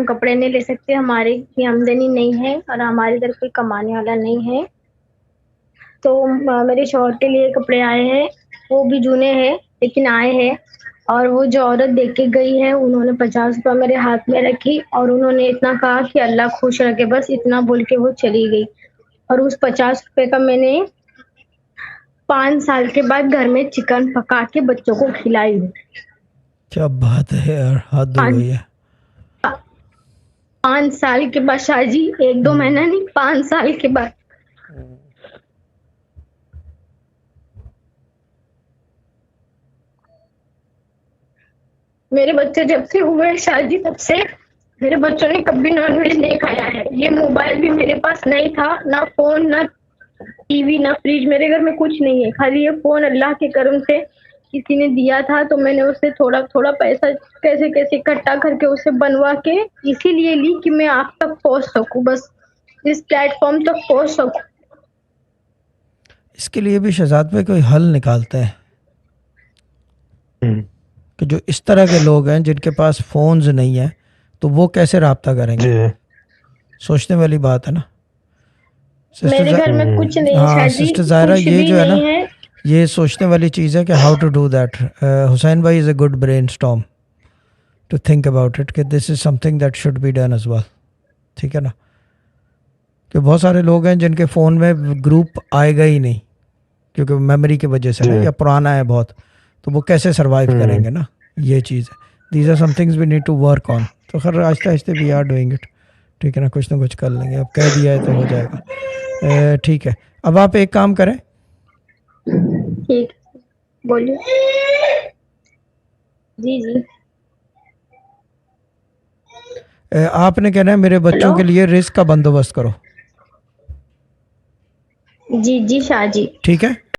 कपड़े नहीं ले सकते, हमारी इतनी आमदनी नहीं है और हमारे इधर कोई कमाने वाला नहीं है। तो मेरे शौहर के लिए कपड़े आए हैं, वो भी जूने हैं लेकिन आए हैं। और वो जो औरत दे के गई है, उन्होंने 50 रुपये मेरे हाथ में रखी और उन्होंने इतना कहा कि अल्लाह खुश रखे, बस इतना बोल के वो चली गई। और उस 50 रुपये का मैंने 5 साल के बाद घर में चिकन पका के बच्चों को खिलाई हूँ। क्या बात है यार, हद हो गई है। 5 साल के बाद शाहजी, 1-2 महीना नहीं, 5 साल के बाद। मेरे बच्चे जब से हुए शाहजी, तब से मेरे बच्चों ने कभी नॉनवेज नहीं खाया है। ये मोबाइल भी मेरे पास नहीं था, ना फोन, ना टीवी, ना फ्रिज, मेरे घर में कुछ नहीं है। खाली ये फोन अल्लाह के करम से किसी ने दिया था, तो मैंने उससे थोड़ा थोड़ा पैसा कैसे कैसे इकट्ठा करके उसे बनवा के इसीलिए ली कि मैं आप तक पहुंच सकूं, बस इस प्लेटफॉर्म तक पहुंच सकूं। इसके लिए भी शहजाद पे कोई हल निकालते हैं कि जो इस तरह के लोग हैं जिनके पास फोन्स नहीं है, तो वो कैसे राब्ता करेंगे। सोचने वाली बात है ना। मेरे घर में कुछ नहीं है हाँ शाहजी, सिस्टर ज़ाहिरा, कुछ ये भी जो है ना, नहीं है। ये सोचने वाली चीज़ है कि how to do that. Hussain भाई is a good brainstorm to think about it कि this is something that should be done as well. ठीक है ना, कि बहुत सारे लोग हैं जिनके फ़ोन में ग्रुप आएगा ही नहीं क्योंकि मेमोरी की वजह से ना, या पुराना है बहुत, तो वो कैसे सरवाइव करेंगे ना, ये चीज़ है। These are some things we need to work on. तो खैर आहिस्ते आहिस्ते वी आर डूइंग इट। ठीक है ना, कुछ ना कुछ कर लेंगे, अब कह दिया है तो हो जाएगा। ठीक है, अब आप एक काम करें। ठीक, बोलिए। जी जी। आपने कहना है मेरे बच्चों हेलो। के लिए रिस्क का बंदोबस्त करो। जी जी शाहजी। ठीक है।